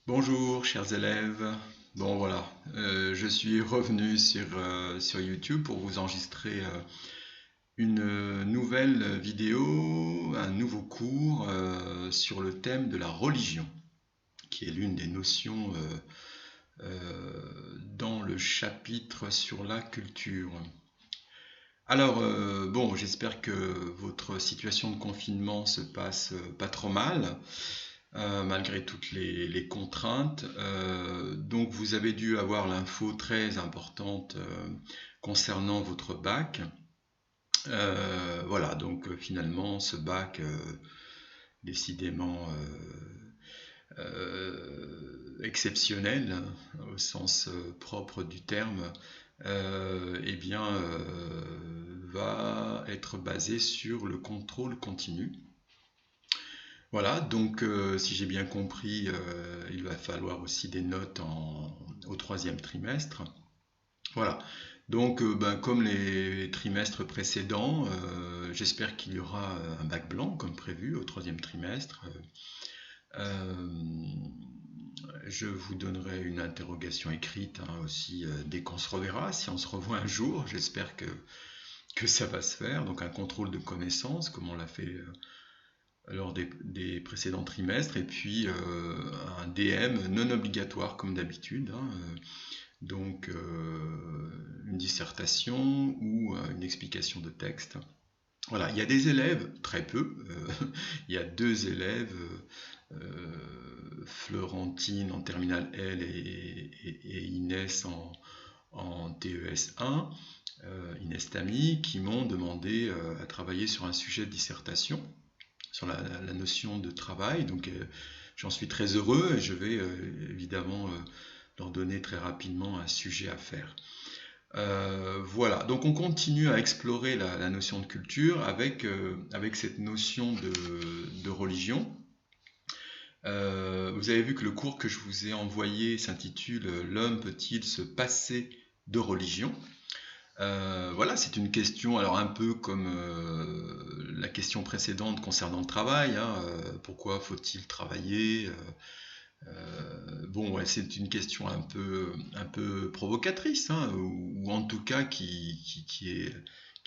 Bonjour chers élèves. Bon voilà, je suis revenu sur YouTube pour vous enregistrer une nouvelle vidéo, un nouveau cours sur le thème de la religion, qui est l'une des notions dans le chapitre sur la culture. Alors, bon, j'espère que votre situation de confinement se passe pas trop mal. Malgré toutes les contraintes. Donc vous avez dû avoir l'info très importante concernant votre bac. Voilà, donc finalement ce bac, décidément exceptionnel au sens propre du terme, eh bien, va être basé sur le contrôle continu. Voilà, donc si j'ai bien compris, il va falloir aussi des notes au troisième trimestre. Voilà, donc comme les trimestres précédents, j'espère qu'il y aura un bac blanc comme prévu au troisième trimestre. Euh, je vous donnerai une interrogation écrite hein, aussi dès qu'on se reverra, si on se revoit un jour, j'espère que ça va se faire. Donc un contrôle de connaissances, comme on l'a fait lors des précédents trimestres, et puis un DM non obligatoire comme d'habitude, hein, donc une dissertation ou une explication de texte. Voilà, il y a des élèves, très peu, il y a deux élèves, Florentine en terminale L et Inès en TES 1, Inès Tamy, qui m'ont demandé à travailler sur un sujet de dissertation sur la notion de travail. Donc j'en suis très heureux et je vais évidemment leur donner très rapidement un sujet à faire. Voilà, donc on continue à explorer la notion de culture avec cette notion de religion. Vous avez vu que le cours que je vous ai envoyé s'intitule L'homme peut-il se passer de religion? Voilà, c'est une question, alors un peu comme la question précédente concernant le travail, hein, pourquoi faut-il travailler? Bon, ouais, c'est une question un peu provocatrice, hein, ou en tout cas qui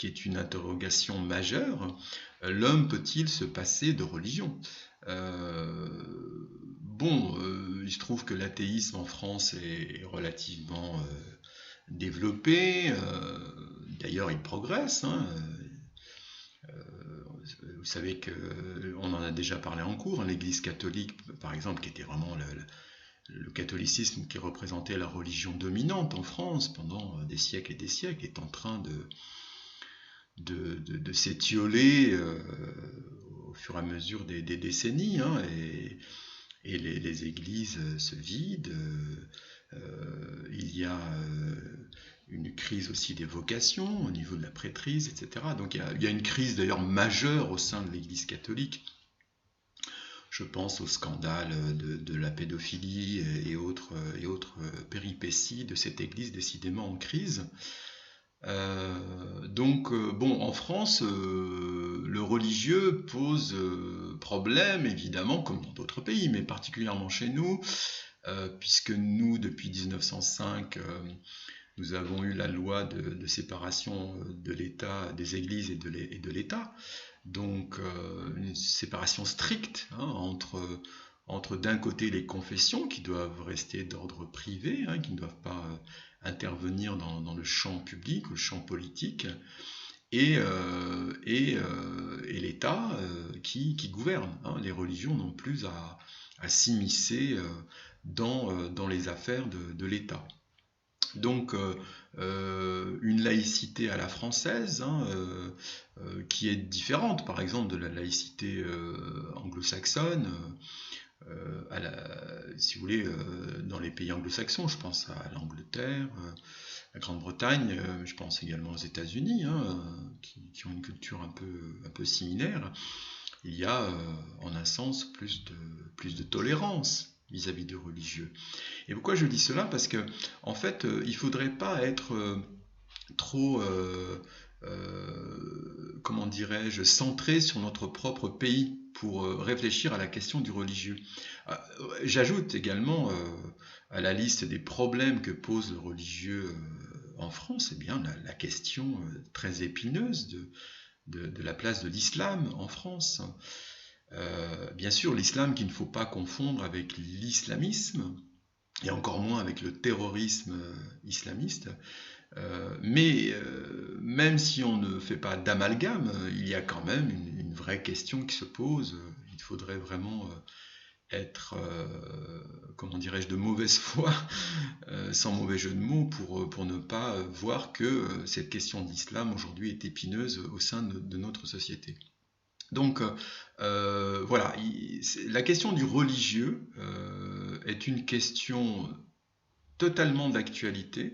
est une interrogation majeure. L'homme peut-il se passer de religion? Euh, bon, il se trouve que l'athéisme en France est relativement développé. D'ailleurs, il progresse. Hein. Vous savez que on en a déjà parlé en cours. Hein, L'Église catholique, par exemple, qui était vraiment le catholicisme qui représentait la religion dominante en France pendant des siècles et des siècles, est en train de s'étioler au fur et à mesure des décennies. Hein, et les églises se vident. Il y a une crise aussi des vocations au niveau de la prêtrise, etc. Donc il y a une crise d'ailleurs majeure au sein de l'Église catholique. Je pense au scandale de la pédophilie et autres péripéties de cette Église décidément en crise. Bon, en France, le religieux pose problème, évidemment, comme dans d'autres pays, mais particulièrement chez nous, puisque nous, depuis 1905, nous avons eu la loi de séparation de l'État, des églises et de l'État. Donc une séparation stricte hein, entre d'un côté les confessions qui doivent rester d'ordre privé, hein, qui ne doivent pas intervenir dans le champ public ou le champ politique, et l'État qui gouverne. Hein. Les religions n'ont plus à s'immiscer dans les affaires de l'État. Donc une laïcité à la française hein, qui est différente par exemple de la laïcité anglo-saxonne. Si vous voulez, dans les pays anglo-saxons, je pense à l'Angleterre, la Grande-Bretagne, je pense également aux États-Unis, hein, qui ont une culture un peu similaire. Il y a en un sens plus de tolérance vis-à-vis de religieux. Et pourquoi je dis cela? Parce que, en fait, il ne faudrait pas être trop comment dirais-je, centré sur notre propre pays pour réfléchir à la question du religieux. J'ajoute également à la liste des problèmes que pose le religieux en France, eh bien, la question très épineuse de la place de l'islam en France. Bien sûr, l'islam qu'il ne faut pas confondre avec l'islamisme, et encore moins avec le terrorisme islamiste. Mais même si on ne fait pas d'amalgame, il y a quand même une vraie question qui se pose. Il faudrait vraiment être, comment dirais-je, de mauvaise foi, sans mauvais jeu de mots, pour ne pas voir que cette question de l'islam aujourd'hui est épineuse au sein de notre société. Donc voilà, la question du religieux est une question totalement d'actualité.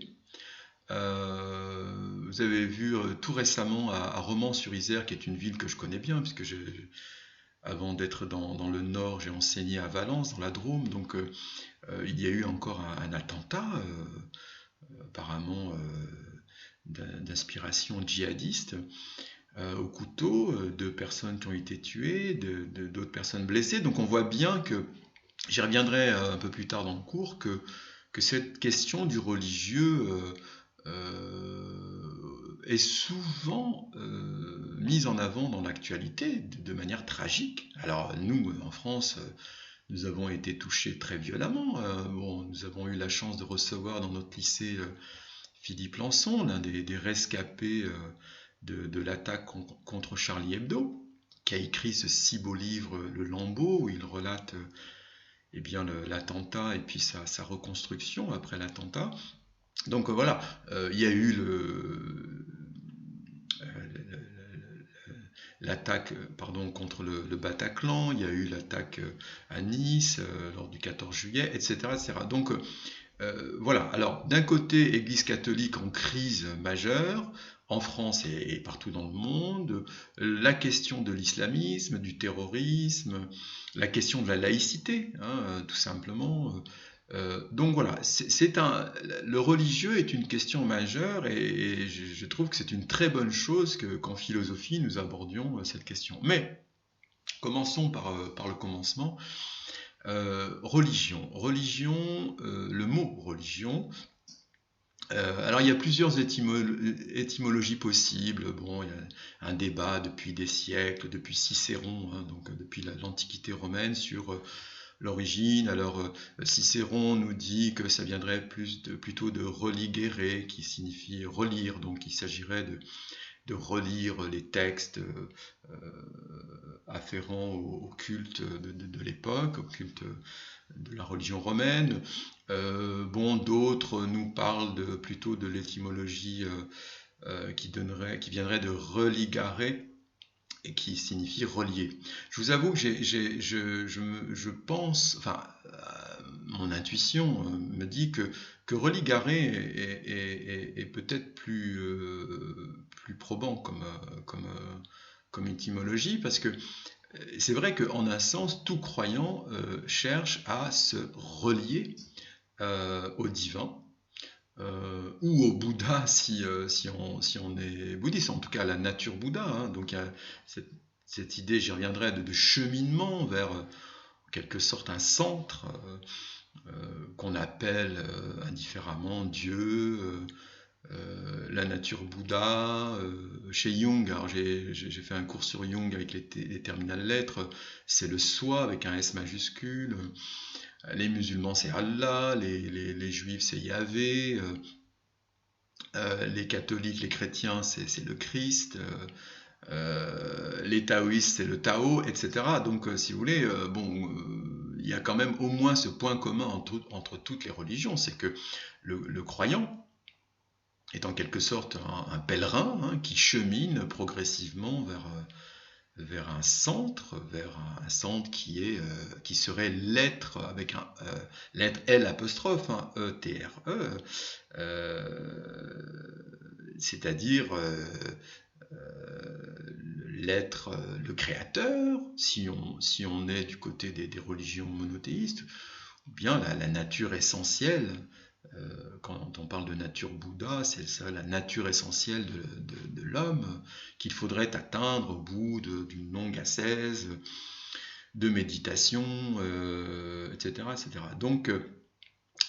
Vous avez vu tout récemment à Romans-sur-Isère, qui est une ville que je connais bien, puisque avant d'être dans le Nord, j'ai enseigné à Valence, dans la Drôme. Donc il y a eu encore un attentat, apparemment d'inspiration djihadiste, au couteau, 2 personnes qui ont été tuées, d'autres personnes blessées. Donc on voit bien que, j'y reviendrai un peu plus tard dans le cours, que cette question du religieux est souvent mise en avant dans l'actualité de manière tragique. Alors nous, en France, nous avons été touchés très violemment. Bon, nous avons eu la chance de recevoir dans notre lycée Philippe Lançon, l'un des rescapés de l'attaque contre Charlie Hebdo, qui a écrit ce si beau livre, Le Lambeau, où il relate eh bien, l'attentat et puis sa reconstruction après l'attentat. Donc voilà, il y a eu l'attaque contre le Bataclan, il y a eu l'attaque à Nice lors du 14 juillet, etc. etc. Donc voilà, alors d'un côté, Église catholique en crise majeure, en France et partout dans le monde, la question de l'islamisme, du terrorisme, la question de la laïcité, hein, tout simplement. Donc voilà, le religieux est une question majeure et je trouve que c'est une très bonne chose qu'en philosophie nous abordions cette question. Mais commençons par le commencement. Religion. Religion, le mot religion. Alors il y a plusieurs étymologies possibles. Bon, il y a un débat depuis des siècles, depuis Cicéron, hein, donc depuis l'Antiquité romaine sur l'origine. Alors Cicéron nous dit que ça viendrait plutôt de religere, qui signifie relire. Donc il s'agirait de relire les textes afférents au culte de l'époque, au culte de la religion romaine. Bon, d'autres nous parlent plutôt de l'étymologie qui viendrait de religare, et qui signifie relier. Je vous avoue que je pense, enfin, mon intuition me dit que religare est peut-être plus probant comme étymologie, parce que c'est vrai qu'en un sens, tout croyant cherche à se relier au divin, ou au Bouddha si on est bouddhiste, en tout cas à la nature Bouddha. Hein. Donc il y a cette idée, j'y reviendrai, de cheminement vers en quelque sorte un centre qu'on appelle indifféremment Dieu, la nature Bouddha. Chez Jung, alors j'ai fait un cours sur Jung avec les terminales lettres, c'est le soi avec un S majuscule. Les musulmans c'est Allah, les juifs c'est Yahvé, les catholiques, les chrétiens c'est le Christ, les taoïstes c'est le Tao, etc. Donc si vous voulez, il y a quand même au moins ce point commun entre toutes les religions, c'est que le croyant est en quelque sorte un pèlerin, hein, qui chemine progressivement vers un centre qui serait l'être avec l'être L apostrophe, hein, E-T-R-E, c'est-à-dire l'être, le créateur, si on est du côté des religions monothéistes, ou bien la nature essentielle quand on parle de nature Bouddha, c'est ça, la nature essentielle de l'homme qu'il faudrait atteindre au bout d'une longue ascèse, de méditation, etc., etc. Donc,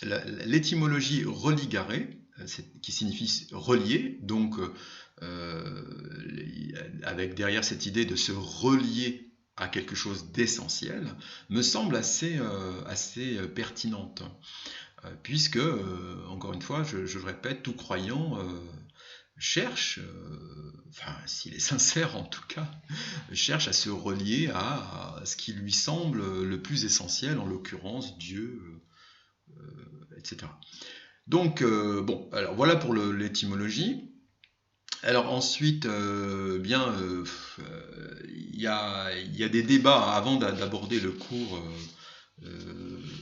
l'étymologie religare, qui signifie relier, donc avec derrière cette idée de se relier à quelque chose d'essentiel, me semble assez pertinente. Puisque, encore une fois, je le répète, tout croyant cherche, enfin s'il est sincère en tout cas, cherche à se relier à ce qui lui semble le plus essentiel, en l'occurrence Dieu, etc. Donc, bon, alors voilà pour l'étymologie. Alors ensuite, il y a des débats avant d'aborder le cours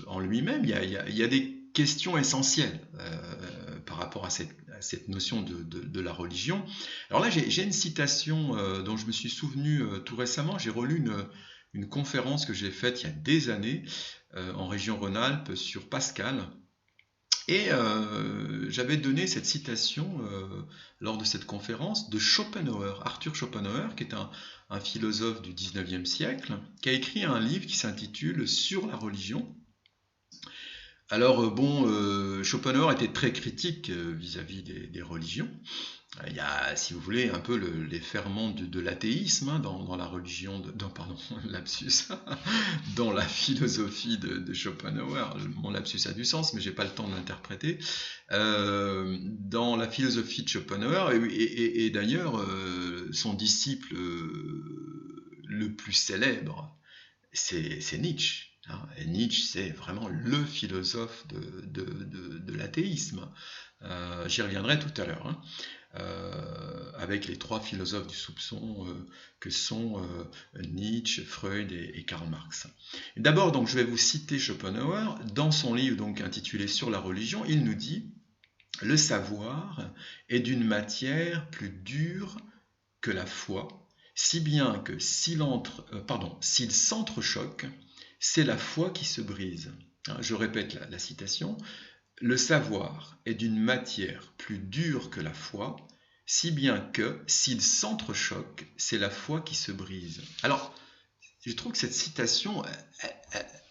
en lui-même. Il y a des questions essentielles par rapport à cette notion de la religion. Alors là, j'ai une citation dont je me suis souvenu tout récemment. J'ai relu une conférence que j'ai faite il y a des années en région Rhône-Alpes sur Pascal. Et j'avais donné cette citation lors de cette conférence de Schopenhauer, Arthur Schopenhauer, qui est un philosophe du 19e siècle, qui a écrit un livre qui s'intitule Sur la religion. Alors bon, Schopenhauer était très critique vis-à-vis des religions. Il y a, si vous voulez, un peu les ferments de l'athéisme hein, dans la religion, pardon, lapsus, dans la philosophie de Schopenhauer. Mon lapsus a du sens, mais j'ai pas le temps de l'interpréter. Dans la philosophie de Schopenhauer, et d'ailleurs, son disciple le plus célèbre, c'est Nietzsche. Hein. Et Nietzsche, c'est vraiment le philosophe de l'athéisme. J'y reviendrai tout à l'heure. Hein. Avec les trois philosophes du soupçon que sont Nietzsche, Freud et Karl Marx. D'abord, donc, je vais vous citer Schopenhauer. Dans son livre donc, intitulé Sur la religion, il nous dit « Le savoir est d'une matière plus dure que la foi, si bien que s'il s'entrechoque, c'est la foi qui se brise. » Je répète la citation. Le savoir est d'une matière plus dure que la foi, si bien que, s'il s'entrechoque, c'est la foi qui se brise. Alors, je trouve que cette citation,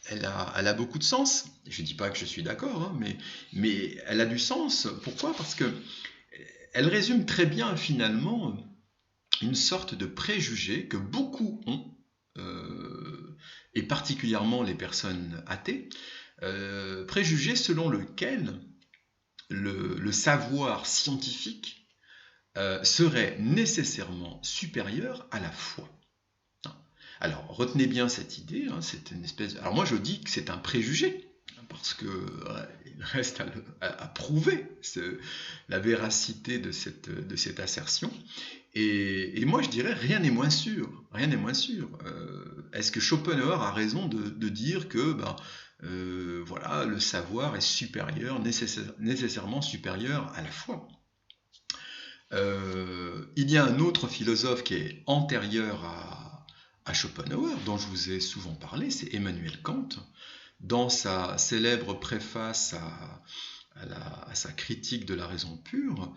elle a beaucoup de sens. Je ne dis pas que je suis d'accord, hein, mais elle a du sens. Pourquoi ? Parce que elle résume très bien, finalement, une sorte de préjugé que beaucoup ont, et particulièrement les personnes athées, préjugé selon lequel le savoir scientifique serait nécessairement supérieur à la foi. Alors, retenez bien cette idée, hein, c'est une espèce. Alors moi, je dis que c'est un préjugé, parce que il reste à prouver la véracité de cette assertion. Et moi, je dirais rien n'est moins sûr. Rien n'est moins sûr. Est-ce que Schopenhauer a raison de dire que voilà, le savoir est supérieur, nécessairement supérieur à la foi? Il y a un autre philosophe qui est antérieur à Schopenhauer, dont je vous ai souvent parlé, c'est Emmanuel Kant. Dans sa célèbre préface à sa critique de la raison pure,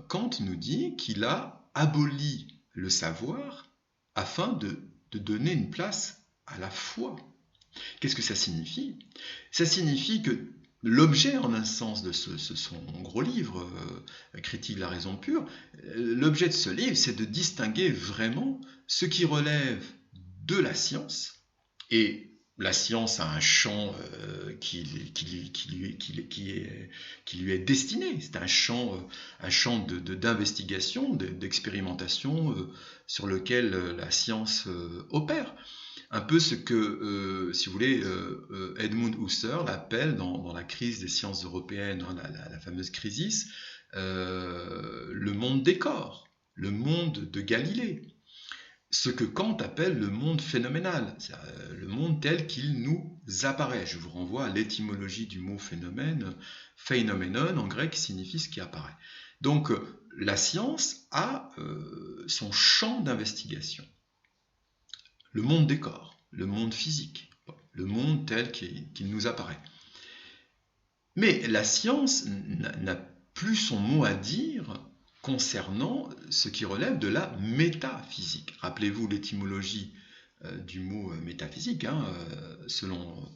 Kant nous dit qu'il a aboli le savoir afin de donner une place à la foi. Qu'est-ce que ça signifie ? Ça signifie que l'objet, en un sens, de son gros livre, Critique de la raison pure, l'objet de ce livre, c'est de distinguer vraiment ce qui relève de la science, et la science a un champ qui lui est destiné, c'est un champ d'investigation, d'expérimentation sur lequel la science opère. Un peu ce que, si vous voulez, Edmund Husserl appelle dans la crise des sciences européennes, hein, la fameuse crisis, le monde des corps, le monde de Galilée. Ce que Kant appelle le monde phénoménal, le monde tel qu'il nous apparaît. Je vous renvoie à l'étymologie du mot phénomène, phenomenon en grec, qui signifie ce qui apparaît. Donc la science a son champ d'investigation. Le monde des corps, le monde physique, le monde tel qu'il nous apparaît. Mais la science n'a plus son mot à dire concernant ce qui relève de la métaphysique. Rappelez-vous l'étymologie du mot métaphysique, hein, selon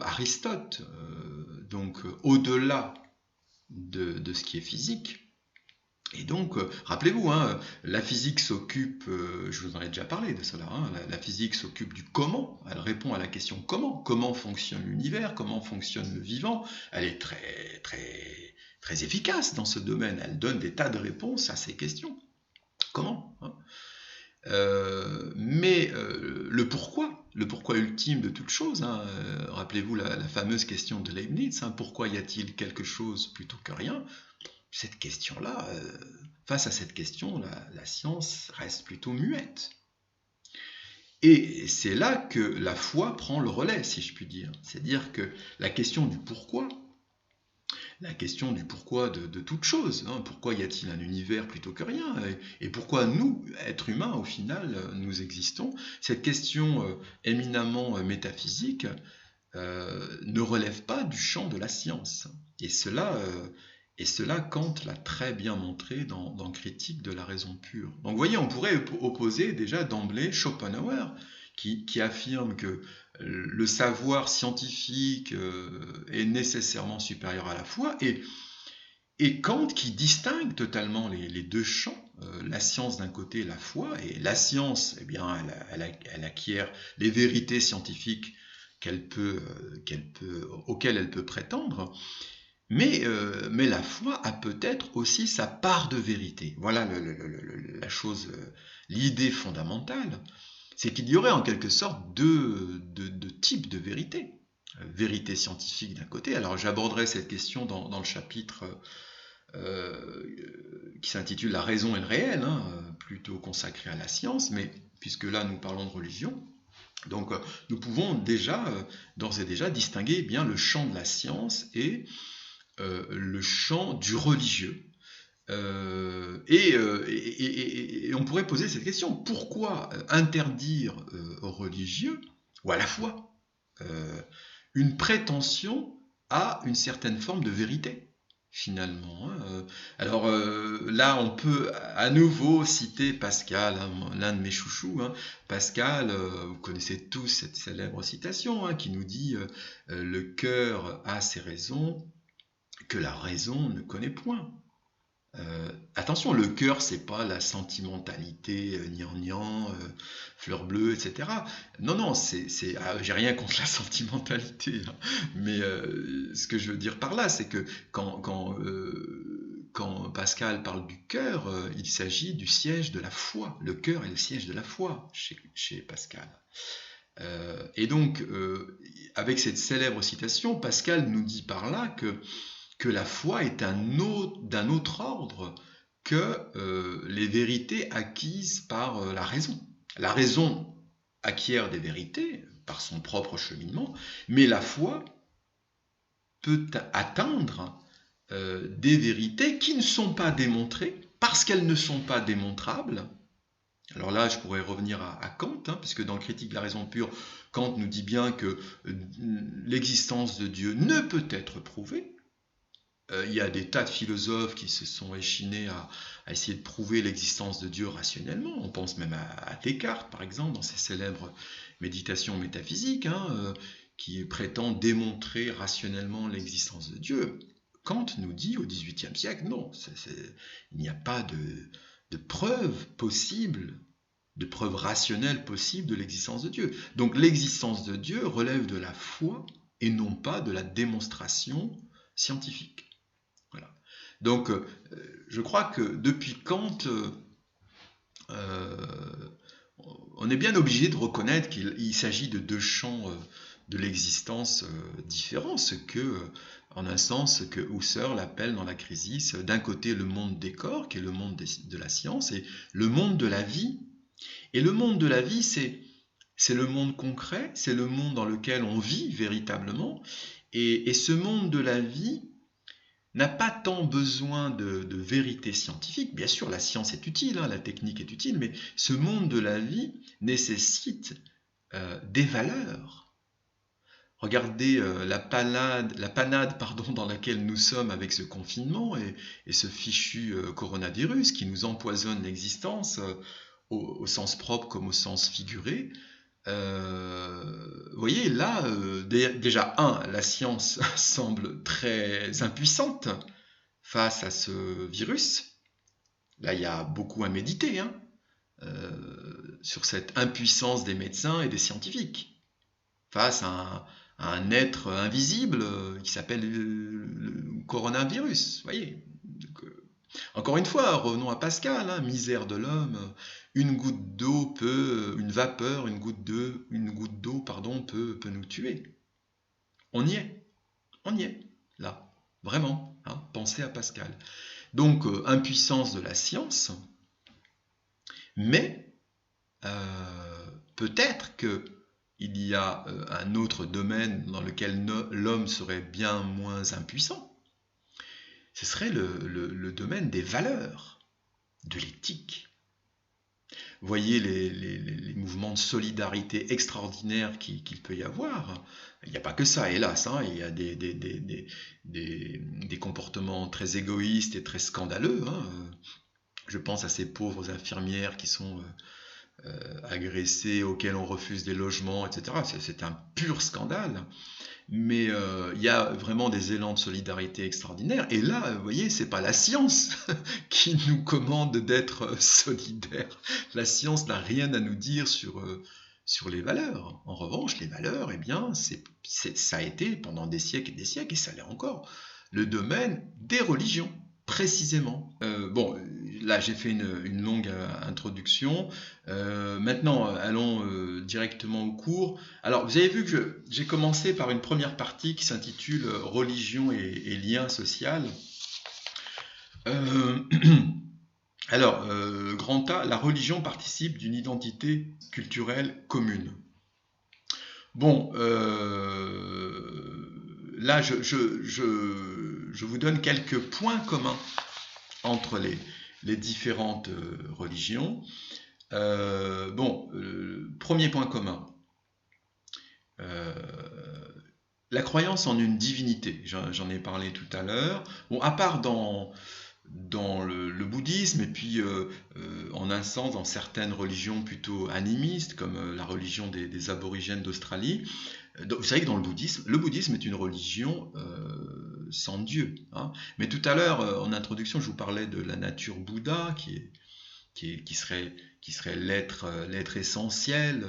Aristote, donc au-delà de ce qui est physique. Et donc, rappelez-vous, hein, la physique s'occupe, je vous en ai déjà parlé de cela, hein, la physique s'occupe du comment, elle répond à la question comment fonctionne l'univers, comment fonctionne le vivant, elle est très, très, très efficace dans ce domaine, elle donne des tas de réponses à ces questions. Comment, hein. Mais le pourquoi ultime de toute chose, hein, rappelez-vous la fameuse question de Leibniz, hein, pourquoi y a-t-il quelque chose plutôt que rien? Cette question-là, face à cette question, la science reste plutôt muette. Et c'est là que la foi prend le relais, si je puis dire. C'est-à-dire que la question du pourquoi de toute chose, hein, pourquoi y a-t-il un univers plutôt que rien, et pourquoi nous, êtres humains, au final, nous existons, cette question éminemment métaphysique ne relève pas du champ de la science. Et cela, Kant l'a très bien montré dans Critique de la raison pure. Donc vous voyez, on pourrait opposer déjà d'emblée Schopenhauer, qui affirme que le savoir scientifique est nécessairement supérieur à la foi, et Kant qui distingue totalement les deux champs, la science d'un côté et la foi, et la science, eh bien, elle acquiert les vérités scientifiques auxquelles elle peut prétendre, mais la foi a peut-être aussi sa part de vérité. Voilà la chose, l'idée fondamentale, c'est qu'il y aurait en quelque sorte deux types de vérité. Vérité scientifique d'un côté, alors j'aborderai cette question dans le chapitre qui s'intitule La raison et le réel, hein, plutôt consacré à la science, mais puisque là nous parlons de religion, donc nous pouvons d'ores et déjà distinguer bien le champ de la science et le champ du religieux. Et on pourrait poser cette question, pourquoi interdire aux religieux, ou à la foi, une prétention à une certaine forme de vérité, finalement, hein. Alors là, on peut à nouveau citer Pascal, hein, l'un de mes chouchous, hein. Pascal, vous connaissez tous cette célèbre citation, hein, qui nous dit le cœur a ses raisons que la raison ne connaît point. Attention, le cœur, c'est pas la sentimentalité, gnangnan, fleur bleue, etc. Non, j'ai rien contre la sentimentalité, hein. Mais ce que je veux dire par là, c'est que quand Pascal parle du cœur, il s'agit du siège de la foi. Le cœur est le siège de la foi chez Pascal. Et donc, avec cette célèbre citation, Pascal nous dit par là que la foi est d'un autre ordre que les vérités acquises par la raison. La raison acquiert des vérités par son propre cheminement, mais la foi peut atteindre des vérités qui ne sont pas démontrées, parce qu'elles ne sont pas démontrables. Alors là, je pourrais revenir à Kant, hein, puisque dans Critique de la raison pure, Kant nous dit bien que l'existence de Dieu ne peut être prouvée. Il y a des tas de philosophes qui se sont échinés à essayer de prouver l'existence de Dieu rationnellement. On pense même à Descartes, par exemple, dans ses célèbres méditations métaphysiques, hein, qui prétend démontrer rationnellement l'existence de Dieu. Kant nous dit au XVIIIe siècle, non, il n'y a pas de preuve possible, de preuve rationnelle possible de l'existence de Dieu. Donc l'existence de Dieu relève de la foi et non pas de la démonstration scientifique. Voilà. Donc, je crois que depuis Kant, on est bien obligé de reconnaître qu'il s'agit de deux champs de l'existence différents, ce que, en un sens, que Husserl l'appelle dans la Crisis, d'un côté le monde des corps, qui est le monde de la science, et le monde de la vie. Et le monde de la vie, c'est le monde concret, c'est le monde dans lequel on vit véritablement, et ce monde de la vie n'a pas tant besoin de vérité scientifique. Bien sûr, la science est utile, hein, la technique est utile, mais ce monde de la vie nécessite des valeurs Regardez la panade pardon, dans laquelle nous sommes avec ce confinement et ce fichu coronavirus qui nous empoisonne l'existence au sens propre comme au sens figuré. Vous voyez, là, déjà, la science semble très impuissante face à ce virus. Là, il y a beaucoup à méditer hein, sur cette impuissance des médecins et des scientifiques face à un être invisible qui s'appelle le coronavirus. Vous voyez. Donc, encore une fois, revenons à Pascal, hein, misère de l'homme. Une goutte d'eau peut, une vapeur, une goutte d'eau, pardon, peut nous tuer. On y est, là, vraiment. Hein, pensez à Pascal. Donc, impuissance de la science, mais peut-être que il y a un autre domaine dans lequel l'homme serait bien moins impuissant. Ce serait le domaine des valeurs, de l'éthique. Vous voyez les mouvements de solidarité extraordinaires qu'il peut y avoir. Il n'y a pas que ça, hélas. Hein, il y a des comportements très égoïstes et très scandaleux. Hein. Je pense à ces pauvres infirmières qui sont agressées, auxquelles on refuse des logements, etc. C'est un pur scandale. Mais il y a vraiment des élans de solidarité extraordinaires. Et là, vous voyez, c'est pas la science qui nous commande d'être solidaires. La science n'a rien à nous dire sur les valeurs. En revanche, les valeurs, eh bien, ça a été pendant des siècles, et ça l'est encore, le domaine des religions, précisément. Bon, là, j'ai fait une longue introduction. Maintenant, allons directement au cours. Alors, vous avez vu que j'ai commencé par une première partie qui s'intitule Religion et lien social. Alors, grand A, la religion participe d'une identité culturelle commune. Bon, là, je vous donne quelques points communs entre les différentes religions. Premier point commun, la croyance en une divinité. J'en ai parlé tout à l'heure. Bon, à part dans le bouddhisme et puis en un sens dans certaines religions plutôt animistes comme la religion des aborigènes d'Australie. Vous savez que dans le bouddhisme est une religion sans Dieu. Hein. Mais tout à l'heure, en introduction, je vous parlais de la nature Bouddha qui serait l'être essentiel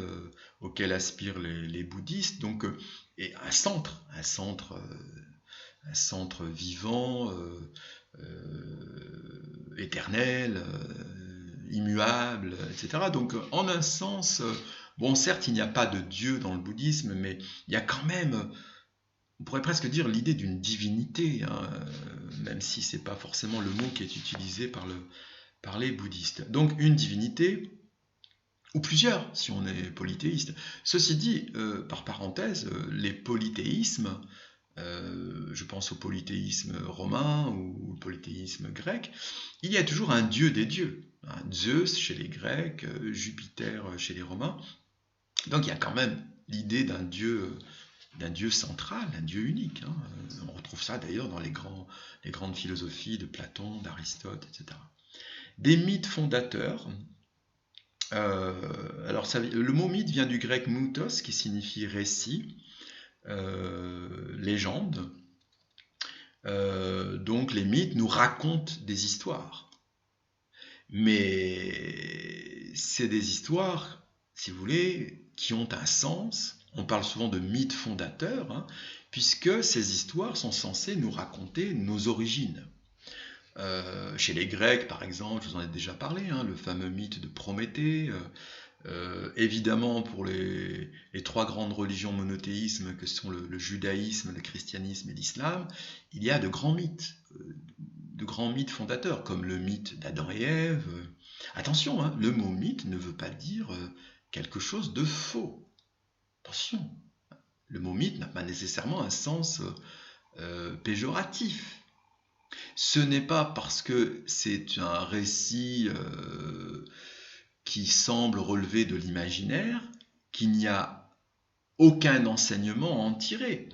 auquel aspirent les bouddhistes. Donc, et un centre vivant, éternel, immuable, etc. Donc, en un sens, bon, certes, il n'y a pas de Dieu dans le bouddhisme, mais il y a quand même, on pourrait presque dire, l'idée d'une divinité, hein, même si ce n'est pas forcément le mot qui est utilisé par les bouddhistes. Donc, une divinité, ou plusieurs, si on est polythéiste. Ceci dit, par parenthèse, les polythéismes, je pense au polythéisme romain ou au polythéisme grec, il y a toujours un dieu des dieux. Hein, Zeus chez les Grecs, Jupiter chez les Romains. Donc il y a quand même l'idée d'un dieu central, d'un dieu unique. Hein. On retrouve ça d'ailleurs dans les grandes philosophies de Platon, d'Aristote, etc. Des mythes fondateurs. Alors le mot mythe vient du grec mythos qui signifie récit. Légende. Donc les mythes nous racontent des histoires. Mais c'est des histoires, si vous voulez, qui ont un sens. On parle souvent de mythes fondateurs, hein, puisque ces histoires sont censées nous raconter nos origines. Chez les Grecs, par exemple, je vous en ai déjà parlé, hein, le fameux mythe de Prométhée. Évidemment, pour les trois grandes religions monothéismes que sont le judaïsme, le christianisme et l'islam, il y a de grands mythes fondateurs, comme le mythe d'Adam et Ève. Attention, hein, le mot mythe ne veut pas dire quelque chose de faux. Attention, le mot mythe n'a pas nécessairement un sens péjoratif. Ce n'est pas parce que c'est un récit qui semble relever de l'imaginaire qu'il n'y a aucun enseignement à en tirer.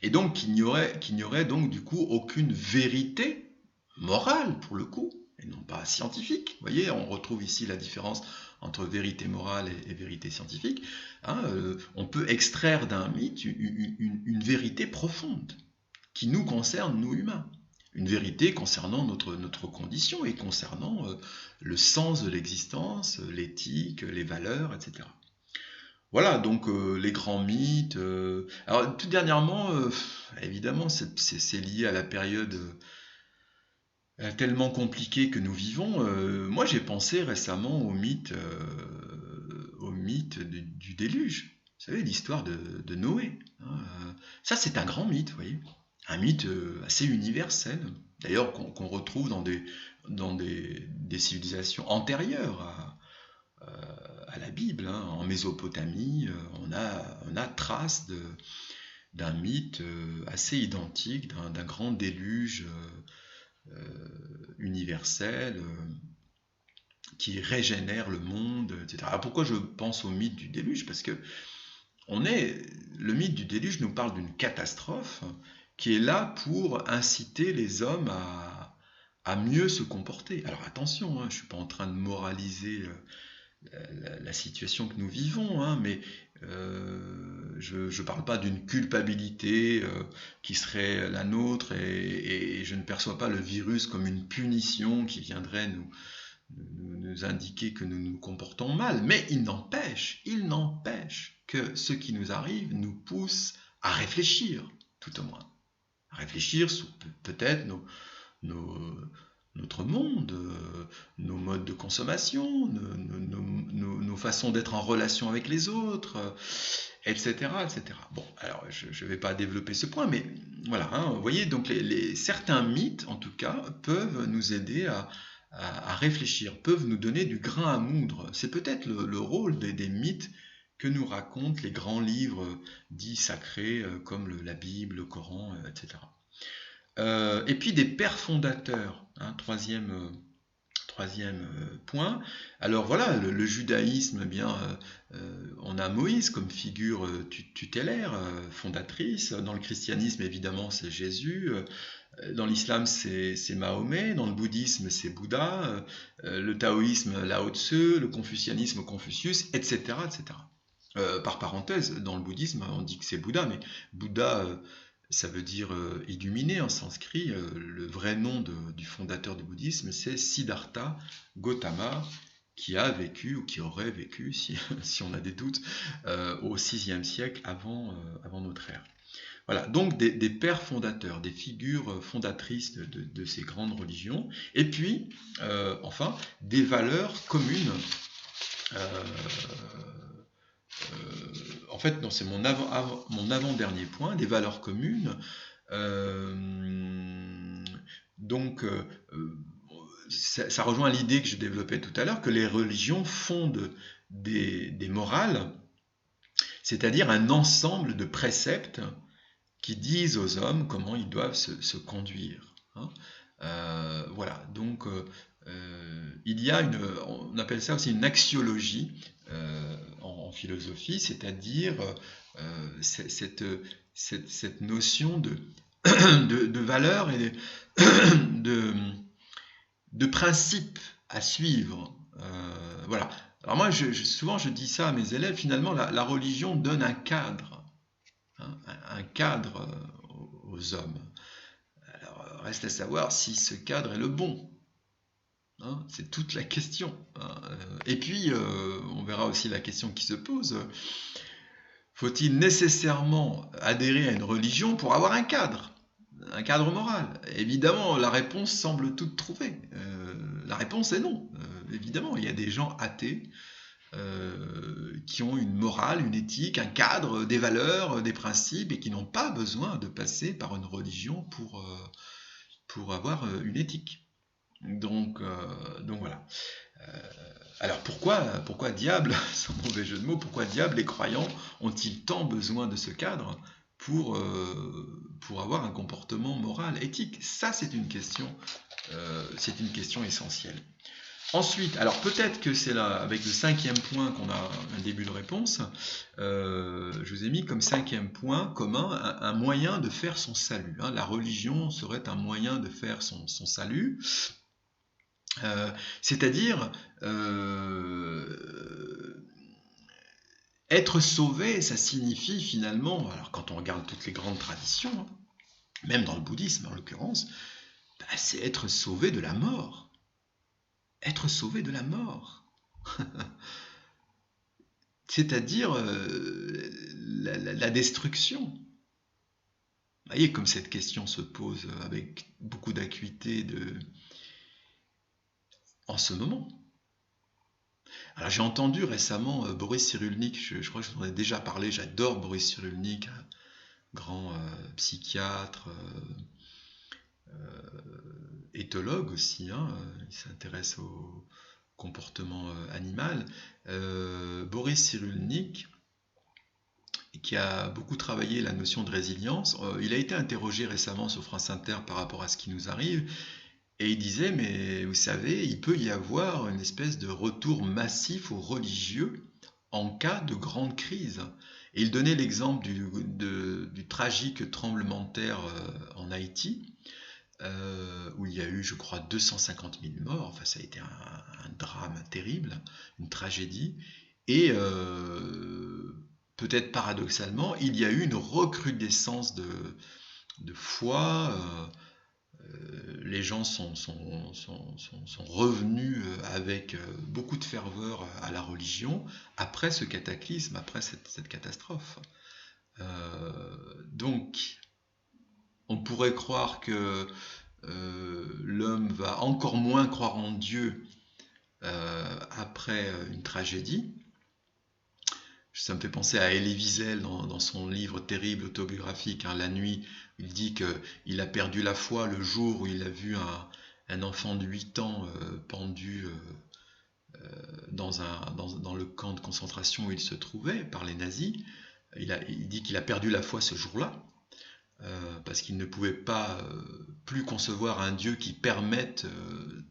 Et donc qu'il n'y aurait donc du coup aucune vérité morale pour le coup, et non pas scientifique. Vous voyez, on retrouve ici la différence entre vérité morale et vérité scientifique. Hein, on peut extraire d'un mythe une vérité profonde qui nous concerne, nous humains. Une vérité concernant notre condition et concernant le sens de l'existence, l'éthique, les valeurs, etc. Voilà, donc les grands mythes. Alors, tout dernièrement, évidemment, c'est lié à la période tellement compliquée que nous vivons. Moi, j'ai pensé récemment au mythe du déluge. Vous savez, l'histoire de Noé. Hein, ça, c'est un grand mythe, vous voyez. Un mythe assez universel. D'ailleurs, qu'on retrouve dans des civilisations antérieures à la Bible. Hein. En Mésopotamie, on a trace d'un mythe assez identique, d'un grand déluge universel qui régénère le monde, etc. Alors pourquoi je pense au mythe du déluge? Parce que le mythe du déluge nous parle d'une catastrophe qui est là pour inciter les hommes à mieux se comporter. Alors attention, hein, je ne suis pas en train de moraliser la situation que nous vivons, hein, mais je ne parle pas d'une culpabilité qui serait la nôtre et je ne perçois pas le virus comme une punition qui viendrait nous indiquer que nous nous comportons mal, mais il n'empêche que ce qui nous arrive nous pousse à réfléchir, tout au moins. À réfléchir sur peut-être nos, notre monde, nos modes de consommation, nos façons d'être en relation avec les autres, etc., etc. Bon, alors je ne vais pas développer ce point, mais voilà, hein, vous voyez, donc certains mythes, en tout cas, peuvent nous aider à réfléchir, peuvent nous donner du grain à moudre. C'est peut-être le rôle des mythes que nous racontent les grands livres dits sacrés, comme la Bible, le Coran, etc. Et puis des pères fondateurs, hein, troisième point. Alors voilà, le judaïsme, eh bien, on a Moïse comme figure tutélaire, fondatrice. Dans le christianisme, évidemment, c'est Jésus. Dans l'islam, c'est Mahomet. Dans le bouddhisme, c'est Bouddha. Le taoïsme, Lao Tse. Le confucianisme, Confucius, etc., etc. Par parenthèse, dans le bouddhisme, on dit que c'est Bouddha, mais Bouddha, ça veut dire illuminé en sanskrit. Le vrai nom du fondateur du bouddhisme, c'est Siddhartha Gautama, qui a vécu, ou qui aurait vécu, si on a des doutes, au VIe siècle avant notre ère. Voilà, donc des pères fondateurs, des figures fondatrices de ces grandes religions, et puis, enfin, des valeurs communes. En fait, c'est mon avant-dernier point, des valeurs communes. Donc, ça rejoint l'idée que je développais tout à l'heure, que les religions fondent des morales, c'est-à-dire un ensemble de préceptes qui disent aux hommes comment ils doivent se conduire. Hein. Voilà, donc il y a on appelle ça aussi une axiologie en philosophie, c'est-à-dire cette notion de valeur et de principe à suivre. Voilà. Alors moi, souvent je dis ça à mes élèves, finalement la religion donne un cadre, hein, un cadre aux hommes. Alors reste à savoir si ce cadre est le bon. Hein, c'est toute la question. Hein. Et puis, on verra aussi la question qui se pose. Faut-il nécessairement adhérer à une religion pour avoir un cadre moral? Évidemment, la réponse semble toute trouvée. La réponse est non. Évidemment, il y a des gens athées qui ont une morale, une éthique, un cadre, des valeurs, des principes, et qui n'ont pas besoin de passer par une religion pour avoir une éthique. Donc voilà. Alors pourquoi diable, sans mauvais jeu de mots, pourquoi diable les croyants ont-ils tant besoin de ce cadre pour avoir un comportement moral, éthique? Ça, c'est une question essentielle. Ensuite, alors peut-être que c'est là, avec le 5e point qu'on a un début de réponse, je vous ai mis comme 5e point commun un moyen de faire son salut. Hein. La religion serait un moyen de faire son salut, c'est-à-dire être sauvé, ça signifie finalement, alors quand on regarde toutes les grandes traditions, hein, même dans le bouddhisme en l'occurrence, bah, c'est être sauvé de la mort. Être sauvé de la mort. C'est-à-dire la destruction. Vous voyez comme cette question se pose avec beaucoup d'acuité en ce moment. Alors j'ai entendu récemment Boris Cyrulnik, je crois que je vous en ai déjà parlé, j'adore Boris Cyrulnik, un grand psychiatre, éthologue aussi, hein, il s'intéresse au comportement animal. Boris Cyrulnik, qui a beaucoup travaillé la notion de résilience, il a été interrogé récemment sur France Inter par rapport à ce qui nous arrive, et il disait, mais vous savez, il peut y avoir une espèce de retour massif aux religieux en cas de grande crise. Et il donnait l'exemple du tragique tremblement de terre en Haïti, où il y a eu, je crois, 250 000 morts. Enfin, ça a été un drame terrible, une tragédie. Et peut-être paradoxalement, il y a eu une recrudescence de foi. Les gens sont revenus avec beaucoup de ferveur à la religion après ce cataclysme, après cette catastrophe. Donc, on pourrait croire que l'homme va encore moins croire en Dieu après une tragédie. Ça me fait penser à Elie Wiesel dans son livre terrible autobiographique, hein, La Nuit. Il dit qu'il a perdu la foi le jour où il a vu un enfant de 8 ans pendu dans le camp de concentration où il se trouvait par les nazis. Il dit qu'il a perdu la foi ce jour-là. Parce qu'il ne pouvait pas plus concevoir un Dieu qui permette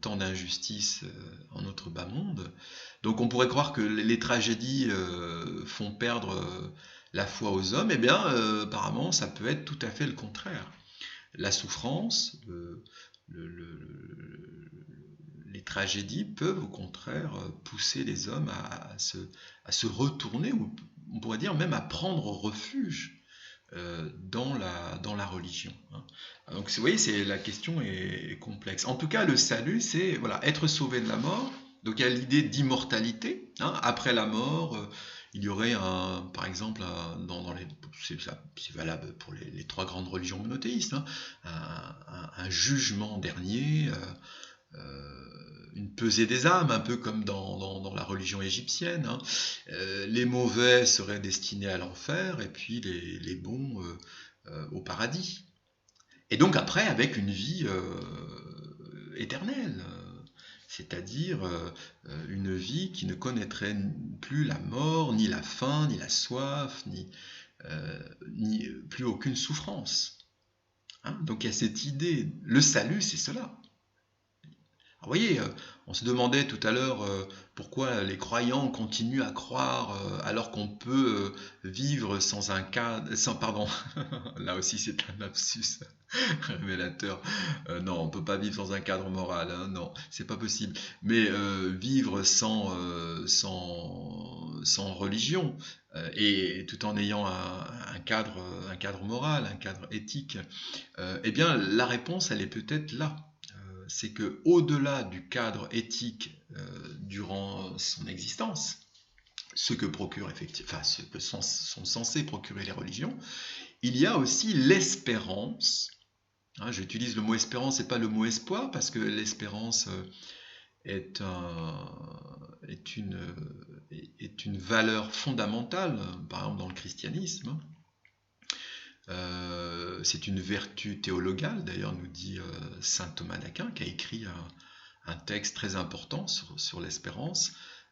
tant d'injustices en notre bas monde. Donc on pourrait croire que les tragédies font perdre la foi aux hommes. Eh bien, apparemment, ça peut être tout à fait le contraire. La souffrance, les tragédies peuvent au contraire pousser les hommes à se retourner, ou on pourrait dire même à prendre refuge dans la religion. Hein. Donc vous voyez, la question est complexe. En tout cas, le salut, c'est voilà, être sauvé de la mort. Donc il y a l'idée d'immortalité. Hein. Après la mort, il y aurait par exemple, c'est valable pour les trois grandes religions monothéistes, hein, un jugement dernier, une pesée des âmes, un peu comme dans la religion égyptienne. Hein. Les mauvais seraient destinés à l'enfer et puis les bons au paradis. Et donc après, avec une vie éternelle, c'est-à-dire une vie qui ne connaîtrait plus la mort, ni la faim, ni la soif, ni plus aucune souffrance. Hein. Donc il y a cette idée, le salut, c'est cela. Vous voyez, on se demandait tout à l'heure pourquoi les croyants continuent à croire alors qu'on peut vivre sans un cadre, pardon, là aussi c'est un lapsus révélateur. Non, on ne peut pas vivre sans un cadre moral, hein, non, c'est pas possible. Mais vivre sans religion et tout en ayant un cadre moral, un cadre éthique, eh bien la réponse elle est peut-être là. C'est que au-delà du cadre éthique durant son existence, ce que ce que sont censées procurer les religions, il y a aussi l'espérance. Hein, j'utilise le mot espérance et pas le mot espoir parce que l'espérance est une valeur fondamentale, par exemple dans le christianisme. C'est une vertu théologale, d'ailleurs nous dit saint Thomas d'Aquin, qui a écrit un texte très important sur l'espérance.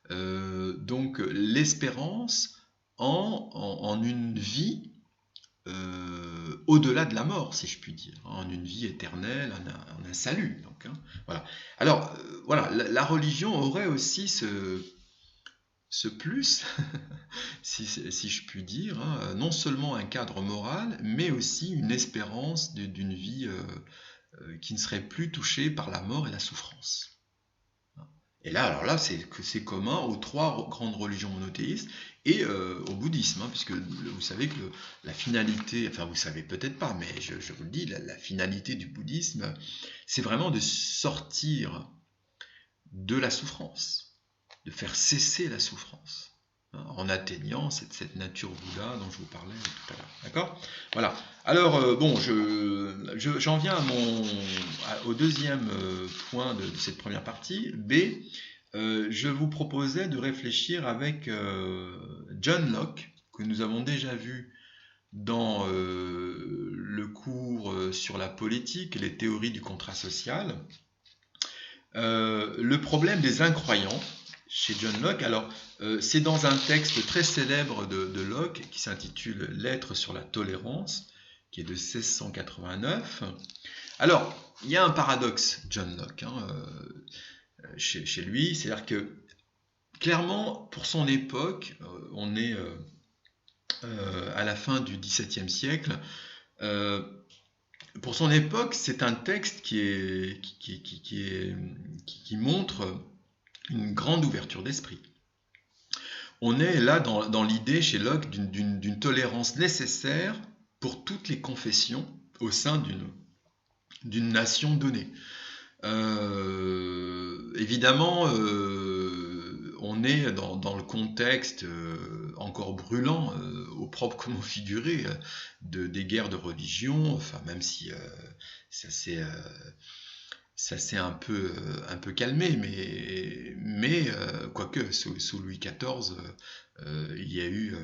Donc l'espérance en une vie au-delà de la mort, si je puis dire, en une vie éternelle, en un salut. Donc, hein, voilà. Alors, voilà, la religion aurait aussi ce plus, si je puis dire, hein, non seulement un cadre moral, mais aussi une espérance d'une vie qui ne serait plus touchée par la mort et la souffrance. Et là, alors là, c'est commun aux trois grandes religions monothéistes et au bouddhisme, hein, puisque vous savez que la finalité, enfin vous savez peut-être pas, mais je vous le dis, la finalité du bouddhisme, c'est vraiment de sortir de la souffrance, de faire cesser la souffrance, hein, en atteignant cette nature Bouddha dont je vous parlais tout à l'heure. D'accord? Voilà. Alors, bon, j'en viens au deuxième point de cette première partie. B, je vous proposais de réfléchir avec John Locke, que nous avons déjà vu dans le cours sur la politique et les théories du contrat social. Le problème des incroyants chez John Locke. Alors, c'est dans un texte très célèbre de Locke qui s'intitule Lettres sur la tolérance, qui est de 1689. Alors, il y a un paradoxe, John Locke, hein, chez lui, c'est-à-dire que clairement, pour son époque, on est à la fin du XVIIe siècle. Pour son époque, c'est un texte qui montre une grande ouverture d'esprit. On est là dans l'idée chez Locke d'une tolérance nécessaire pour toutes les confessions au sein d'une nation donnée. Évidemment, on est dans le contexte encore brûlant, au propre comme au figuré, des guerres de religion, enfin, même si ça s'est un peu calmé, mais quoique sous Louis XIV, il y a eu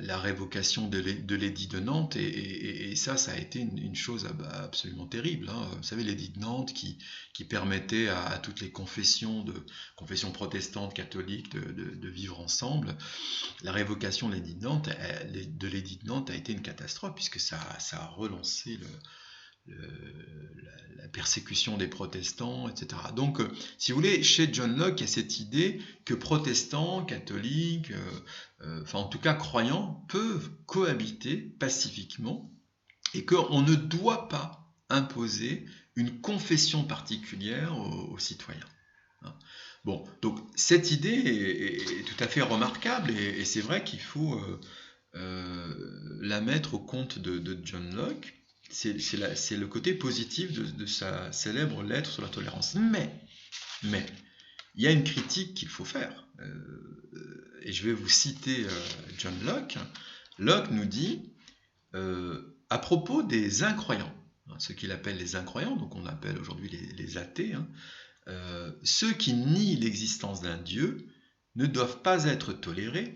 la révocation de l'édit de Nantes, et ça a été une chose absolument terrible, hein. Vous savez, l'édit de Nantes qui permettait à toutes les confessions protestantes, catholiques, de vivre ensemble. La révocation de l'édit de Nantes a été une catastrophe, puisque ça a relancé la persécution des protestants, etc. Donc, si vous voulez, chez John Locke, il y a cette idée que protestants, catholiques, enfin en tout cas croyants, peuvent cohabiter pacifiquement et qu'on ne doit pas imposer une confession particulière aux citoyens. Bon, donc cette idée est tout à fait remarquable, et c'est vrai qu'il faut la mettre au compte de John Locke. C'est le côté positif de sa célèbre lettre sur la tolérance. Mais, il y a une critique qu'il faut faire. Et je vais vous citer John Locke. Locke nous dit, à propos des incroyants, hein, ce qu'il appelle les incroyants, donc on appelle aujourd'hui les athées, hein, ceux qui nient l'existence d'un Dieu ne doivent pas être tolérés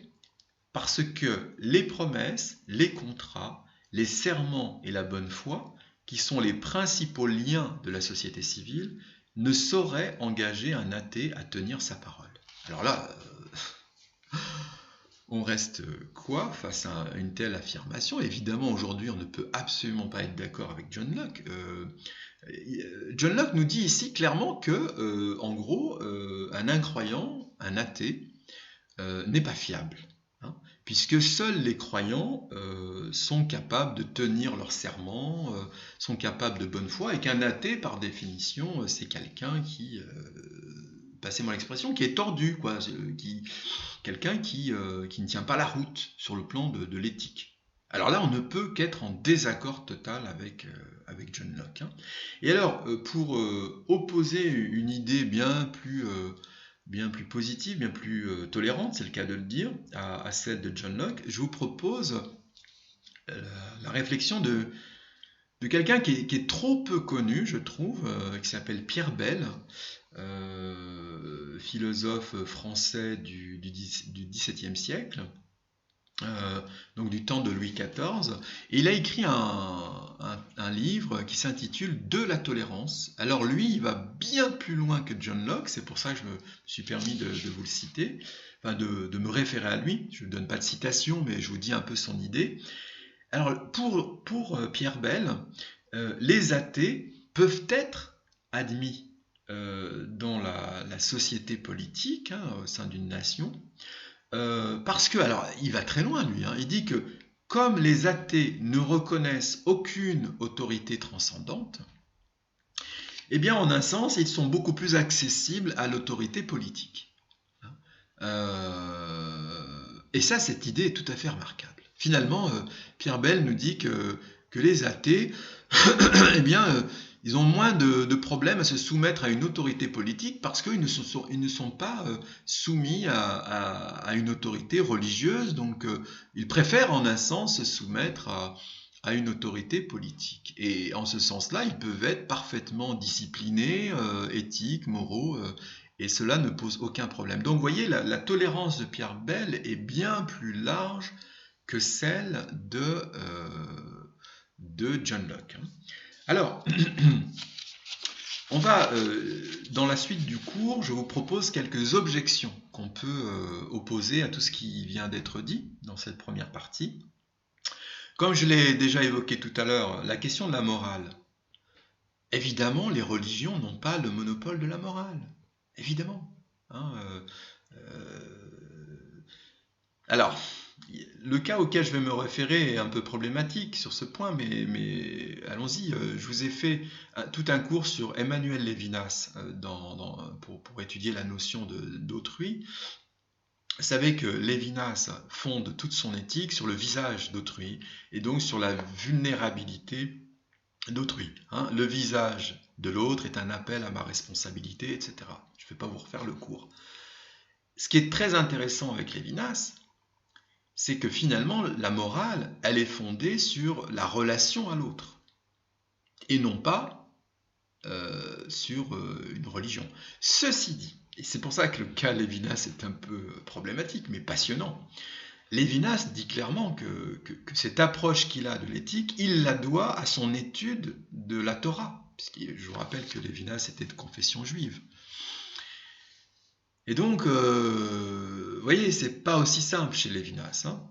parce que les promesses, les contrats, les serments et la bonne foi, qui sont les principaux liens de la société civile, ne sauraient engager un athée à tenir sa parole. Alors là, on reste quoi face à une telle affirmation? Évidemment, aujourd'hui, on ne peut absolument pas être d'accord avec John Locke. John Locke nous dit ici clairement que, en gros, un incroyant, un athée, n'est pas fiable. Puisque seuls les croyants sont capables de tenir leurs serments, sont capables de bonne foi, et qu'un athée, par définition, c'est quelqu'un qui, passez-moi l'expression, qui est tordu, quoi, quelqu'un qui ne tient pas la route sur le plan de l'éthique. Alors là, on ne peut qu'être en désaccord total avec John Locke, hein. Et alors, pour opposer une idée bien plus positive, bien plus tolérante, c'est le cas de le dire, à celle de John Locke, je vous propose la réflexion de quelqu'un qui est trop peu connu, je trouve, qui s'appelle Pierre Bell, philosophe français du XVIIe siècle, euh, donc du temps de Louis XIV, et il a écrit un livre qui s'intitule De la tolérance. Alors lui, il va bien plus loin que John Locke, c'est pour ça que je me suis permis de vous le citer, enfin de me référer à lui. Je ne donne pas de citation, mais je vous dis un peu son idée. Alors pour Pierre Bell, les athées peuvent être admis dans la société politique, hein, au sein d'une nation, parce que, alors, il va très loin, lui, hein, il dit que comme les athées ne reconnaissent aucune autorité transcendante, eh bien, en un sens, ils sont beaucoup plus accessibles à l'autorité politique. Et ça, cette idée est tout à fait remarquable. Finalement, Pierre Bell nous dit que les athées, eh bien, ils ont moins de problèmes à se soumettre à une autorité politique parce qu'ils ne sont pas soumis à une autorité religieuse, donc ils préfèrent en un sens se soumettre à une autorité politique. Et en ce sens-là, ils peuvent être parfaitement disciplinés, éthiques, moraux, et cela ne pose aucun problème. Donc vous voyez, la tolérance de Pierre Bell est bien plus large que celle de John Locke. Alors, on va, dans la suite du cours, je vous propose quelques objections qu'on peut opposer à tout ce qui vient d'être dit dans cette première partie. Comme je l'ai déjà évoqué tout à l'heure, la question de la morale. Évidemment, les religions n'ont pas le monopole de la morale. Évidemment. Hein, alors, le cas auquel je vais me référer est un peu problématique sur ce point, mais allons-y. Je vous ai fait tout un cours sur Emmanuel Lévinas pour étudier la notion d'autrui. Vous savez que Lévinas fonde toute son éthique sur le visage d'autrui et donc sur la vulnérabilité d'autrui. Hein. Le visage de l'autre est un appel à ma responsabilité, etc. Je ne vais pas vous refaire le cours. Ce qui est très intéressant avec Lévinas, c'est que finalement, la morale, elle est fondée sur la relation à l'autre, et non pas sur une religion. Ceci dit, et c'est pour ça que le cas Lévinas est un peu problématique, mais passionnant, Lévinas dit clairement que cette approche qu'il a de l'éthique, il la doit à son étude de la Torah, puisque je vous rappelle que Lévinas était de confession juive. Et donc, vous voyez, c'est pas aussi simple chez Lévinas. Hein.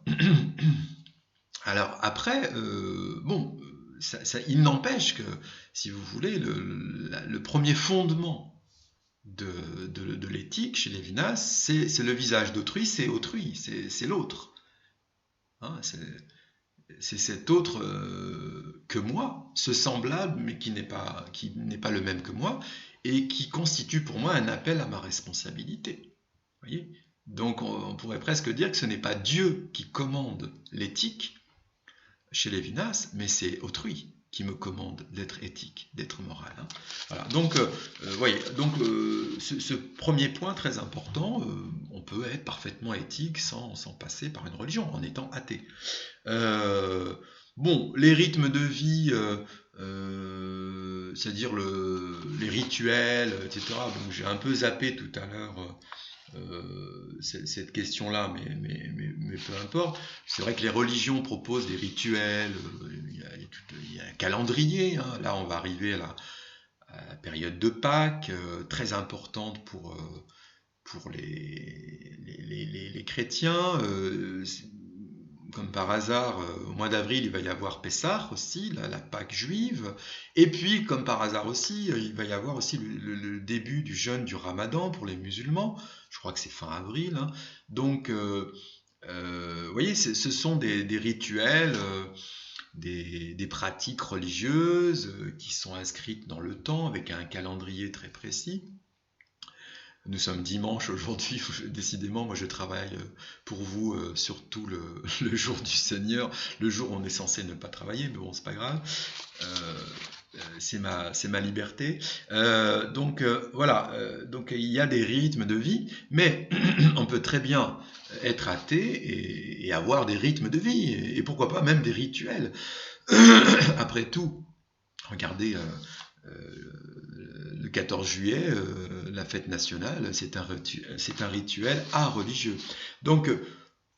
Alors après, bon, il n'empêche que, si vous voulez, le premier fondement de l'éthique chez Lévinas, c'est le visage d'autrui, c'est autrui, c'est l'autre. Hein, c'est cet autre que moi, ce semblable, mais qui n'est pas le même que moi, et qui constitue pour moi un appel à ma responsabilité. Vous voyez ? Donc on pourrait presque dire que ce n'est pas Dieu qui commande l'éthique chez Lévinas, mais c'est autrui qui me commande d'être éthique, d'être moral. Hein. Voilà. Donc, voyez, donc ce premier point très important, on peut être parfaitement éthique sans passer par une religion, en étant athée. Bon, les rythmes de vie, c'est-à-dire les rituels, etc. Donc j'ai un peu zappé tout à l'heure cette question-là, mais peu importe. C'est vrai que les religions proposent des rituels, il y a un calendrier. Hein. Là, on va arriver à la période de Pâques, très importante pour les chrétiens. Comme par hasard, au mois d'avril, il va y avoir Pessah aussi, la Pâque juive. Et puis, comme par hasard aussi, il va y avoir aussi le début du jeûne du Ramadan pour les musulmans. Je crois que c'est fin avril. Hein. Donc, vous voyez, ce sont des rituels, des pratiques religieuses qui sont inscrites dans le temps avec un calendrier très précis. Nous sommes dimanche aujourd'hui, décidément, moi je travaille pour vous surtout le jour du Seigneur, le jour où on est censé ne pas travailler, mais bon, c'est pas grave, c'est ma liberté. Donc voilà, donc il y a des rythmes de vie, mais on peut très bien être athée et avoir des rythmes de vie, et pourquoi pas même des rituels. Après tout, regardez... le 14 juillet, la fête nationale, c'est un rituel religieux. Donc,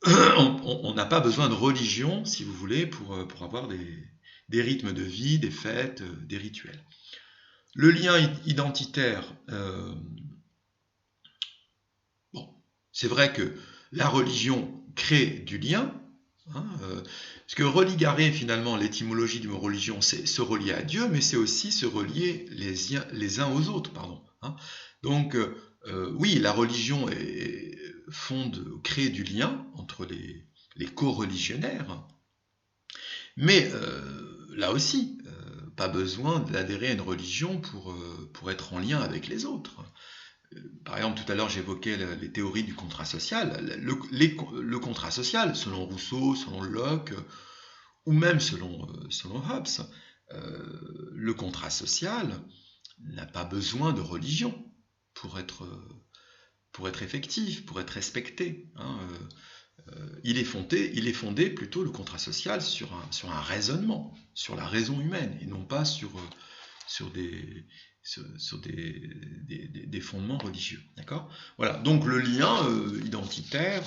on n'a pas besoin de religion, si vous voulez, pour avoir des rythmes de vie, des fêtes, des rituels. Le lien identitaire, bon, c'est vrai que la religion crée du lien, hein, parce que religarer, finalement, l'étymologie du mot religion, c'est se relier à Dieu, mais c'est aussi se relier les uns aux autres, pardon. Hein. Donc, oui, la religion crée du lien entre les co-religionnaires, mais là aussi, pas besoin d'adhérer à une religion pour être en lien avec les autres. Par exemple, tout à l'heure, j'évoquais les théories du contrat social. Le contrat social, selon Rousseau, selon Locke, ou même selon Hobbes, le contrat social n'a pas besoin de religion pour être effectif, pour être respecté. Hein. Il est fondé plutôt, le contrat social, sur un raisonnement, sur la raison humaine, et non pas sur des fondements religieux. D'accord ? Voilà, donc le lien identitaire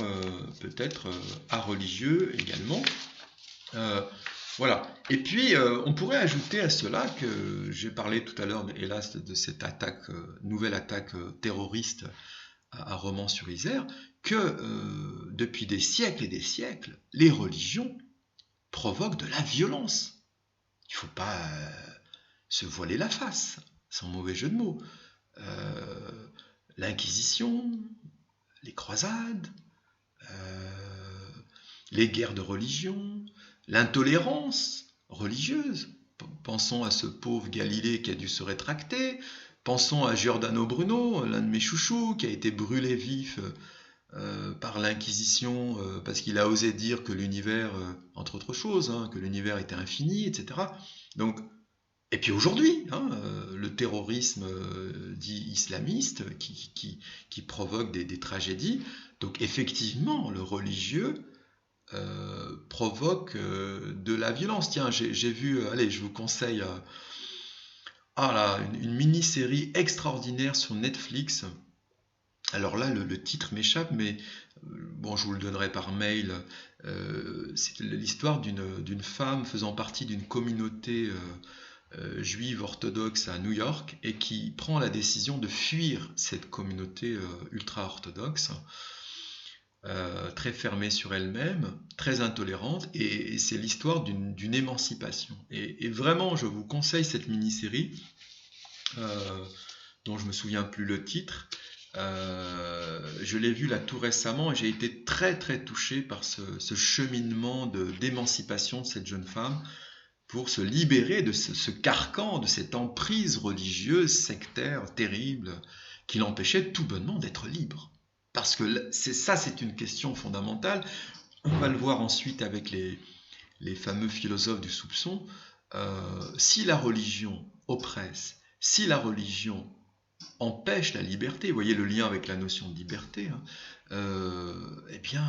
peut être areligieux également. Voilà. Et puis, on pourrait ajouter à cela que j'ai parlé tout à l'heure, hélas, de cette nouvelle attaque terroriste à Romans-sur-Isère, que depuis des siècles et des siècles, les religions provoquent de la violence. Il ne faut pas se voiler la face, sans mauvais jeu de mots. L'Inquisition, les croisades, les guerres de religion, l'intolérance religieuse. Pensons à ce pauvre Galilée qui a dû se rétracter. Pensons à Giordano Bruno, l'un de mes chouchous, qui a été brûlé vif par l'Inquisition parce qu'il a osé dire que l'univers, entre autres choses, hein, que l'univers était infini, etc. Donc, et puis aujourd'hui, hein, le terrorisme dit islamiste qui provoque des tragédies. Donc effectivement, le religieux provoque de la violence. Tiens, j'ai vu, allez, je vous conseille une mini-série extraordinaire sur Netflix. Alors là, le titre m'échappe, mais bon, je vous le donnerai par mail. C'est l'histoire d'une femme faisant partie d'une communauté juive orthodoxe à New York et qui prend la décision de fuir cette communauté ultra-orthodoxe, très fermée sur elle-même, très intolérante, et c'est l'histoire d'une émancipation. Et vraiment, je vous conseille cette mini-série, dont je me souviens plus le titre. Je l'ai vu là tout récemment et j'ai été très très touché par ce cheminement d'émancipation de cette jeune femme pour se libérer de ce carcan, de cette emprise religieuse, sectaire, terrible, qui l'empêchait tout bonnement d'être libre. Parce que c'est une question fondamentale. On va le voir ensuite avec les fameux philosophes du soupçon. Si la religion oppresse, si la religion empêche la liberté, vous voyez le lien avec la notion de liberté, hein, eh bien,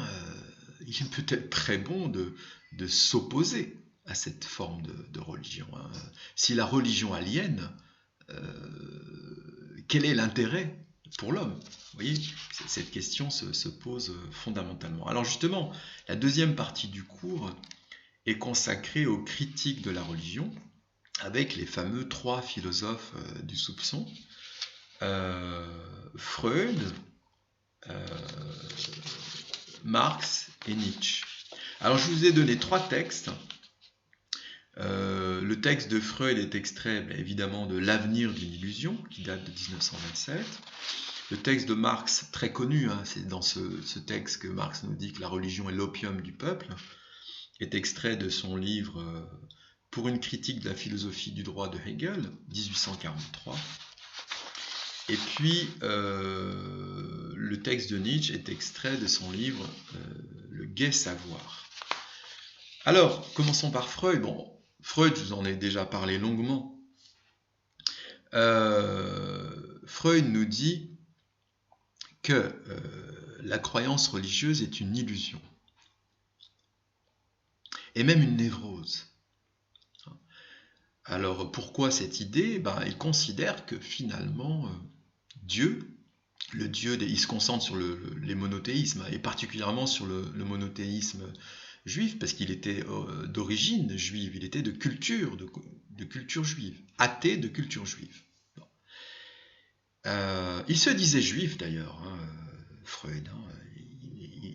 il est peut-être très bon de s'opposer à cette forme de religion. Hein. Si la religion aliène, quel est l'intérêt pour l'homme? Vous voyez, cette question se pose fondamentalement. Alors justement, la deuxième partie du cours est consacrée aux critiques de la religion, avec les fameux trois philosophes du soupçon. Freud, Marx et Nietzsche. Alors je vous ai donné trois textes. Le texte de Freud est extrait évidemment de L'avenir d'une illusion, qui date de 1927. Le texte de Marx, très connu, hein, c'est dans ce texte que Marx nous dit que la religion est l'opium du peuple, est extrait de son livre Pour une critique de la philosophie du droit de Hegel, 1843. Et puis, le texte de Nietzsche est extrait de son livre Le gai savoir. Alors, commençons par Freud. Bon, Freud, je vous en ai déjà parlé longuement. Freud nous dit que la croyance religieuse est une illusion, et même une névrose. Alors, pourquoi cette idée ? Il considère que finalement, Dieu, il se concentre sur les monothéismes, et particulièrement sur le monothéisme juif, parce qu'il était d'origine juive, il était de culture juive, athée de culture juive. Il se disait juif d'ailleurs, hein, Freud. Hein,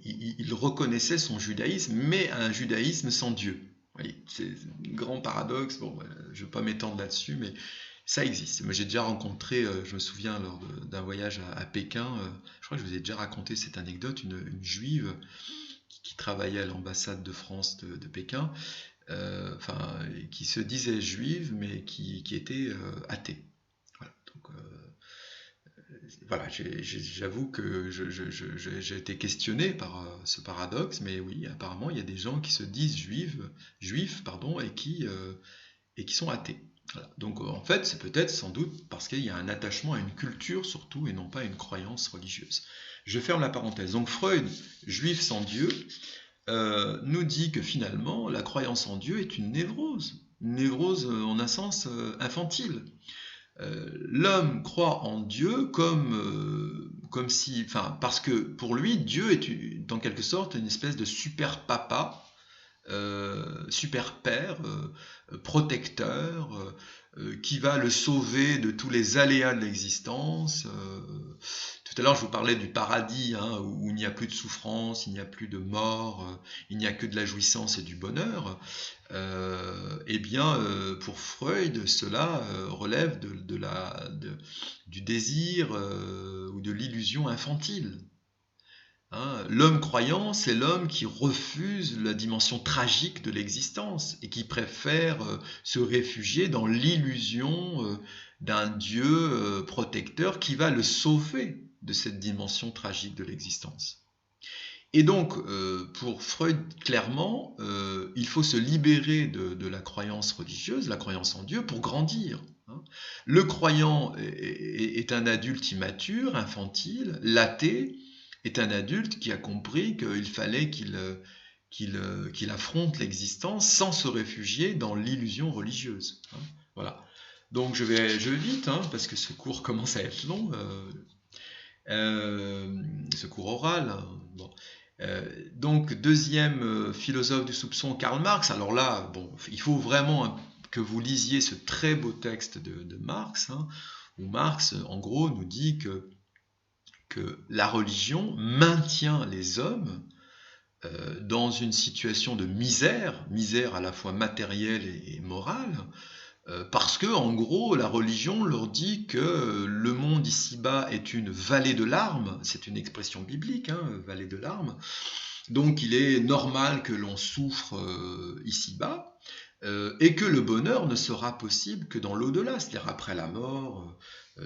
il reconnaissait son judaïsme, mais un judaïsme sans Dieu. Oui, c'est un grand paradoxe. Bon, je ne vais pas m'étendre là-dessus, mais ça existe. Moi, j'ai déjà rencontré, je me souviens lors d'un voyage à Pékin, je crois que je vous ai déjà raconté cette anecdote, une juive qui travaillait à l'ambassade de France de Pékin, enfin, qui se disait juive, mais qui était athée. Voilà, donc, voilà, j'avoue que j'ai été questionné par ce paradoxe, mais oui, apparemment, il y a des gens qui se disent juifs, pardon, et qui sont athées. Voilà. Donc, en fait, c'est peut-être sans doute parce qu'il y a un attachement à une culture surtout, et non pas à une croyance religieuse. Je ferme la parenthèse. Donc, Freud, juif sans Dieu, nous dit que finalement, la croyance en Dieu est une névrose en un sens infantile. L'homme croit en Dieu comme si, enfin, parce que pour lui, Dieu est en quelque sorte une espèce de super papa, super père, protecteur, qui va le sauver de tous les aléas de l'existence. Tout à l'heure, je vous parlais du paradis, hein, où il n'y a plus de souffrance, il n'y a plus de mort, il n'y a que de la jouissance et du bonheur. Eh bien, pour Freud, cela relève du désir ou de l'illusion infantile. Hein, l'homme croyant, c'est l'homme qui refuse la dimension tragique de l'existence et qui préfère se réfugier dans l'illusion d'un Dieu protecteur qui va le sauver de cette dimension tragique de l'existence. Et donc, pour Freud, clairement, il faut se libérer de la croyance religieuse, la croyance en Dieu, pour grandir. Hein. Le croyant est un adulte immature, infantile. L'athée est un adulte qui a compris qu'il fallait qu'il affronte l'existence sans se réfugier dans l'illusion religieuse. Hein. Voilà. Donc je vais vite, hein, parce que ce cours commence à être long, ce cours oral. Hein. Bon. Donc, deuxième philosophe du soupçon, Karl Marx. Alors là, bon, il faut vraiment que vous lisiez ce très beau texte de Marx, hein, où Marx, en gros, nous dit que la religion maintient les hommes dans une situation de misère à la fois matérielle et morale, parce que, en gros, la religion leur dit que le monde ici-bas est une vallée de larmes, c'est une expression biblique, hein, vallée de larmes, donc il est normal que l'on souffre ici-bas, et que le bonheur ne sera possible que dans l'au-delà, c'est-à-dire après la mort,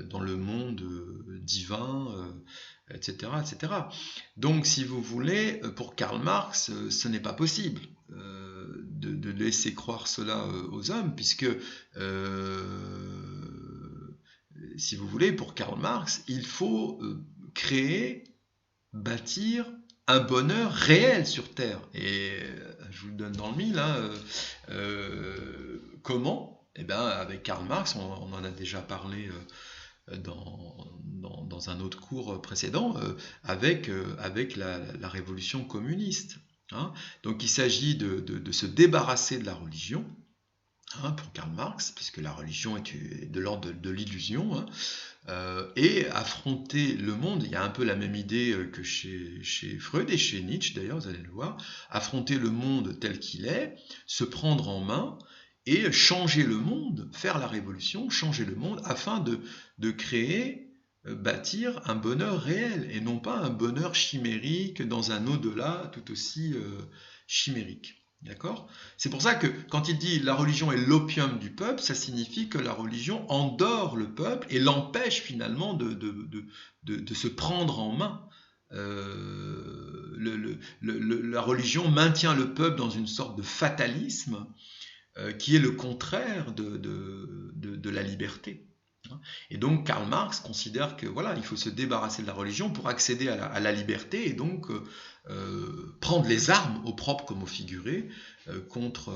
dans le monde divin, etc., etc. Donc, si vous voulez, pour Karl Marx, ce n'est pas possible de laisser croire cela aux hommes, puisque, si vous voulez, pour Karl Marx, il faut créer, bâtir un bonheur réel sur Terre. Et je vous le donne dans le mille. Hein, comment? Eh bien, avec Karl Marx, on en a déjà parlé dans un autre cours précédent, avec la révolution communiste. Hein. Donc il s'agit de se débarrasser de la religion, hein, pour Karl Marx, puisque la religion est de l'ordre de l'illusion, hein, et affronter le monde. Il y a un peu la même idée que chez Freud et chez Nietzsche d'ailleurs, vous allez le voir, affronter le monde tel qu'il est, se prendre en main et changer le monde, faire la révolution, changer le monde afin de créer, bâtir un bonheur réel et non pas un bonheur chimérique dans un au-delà tout aussi chimérique. D'accord? C'est pour ça que quand il dit la religion est l'opium du peuple, ça signifie que la religion endort le peuple et l'empêche finalement de se prendre en main. La religion maintient le peuple dans une sorte de fatalisme qui est le contraire de la liberté. Et donc Karl Marx considère que voilà, il faut se débarrasser de la religion pour accéder à la liberté et donc prendre les armes au propre comme au figuré contre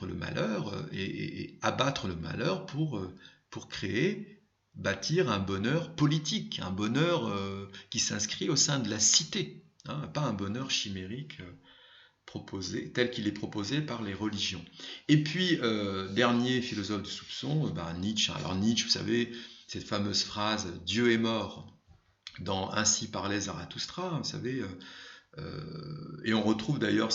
le malheur et abattre le malheur pour créer bâtir un bonheur politique, un bonheur qui s'inscrit au sein de la cité, hein, pas un bonheur chimérique proposé, tel qu'il est proposé par les religions. Et puis, dernier philosophe du soupçon, Nietzsche. Alors Nietzsche, vous savez, cette fameuse phrase « Dieu est mort » dans Ainsi parlait Zarathustra, vous savez, et on retrouve d'ailleurs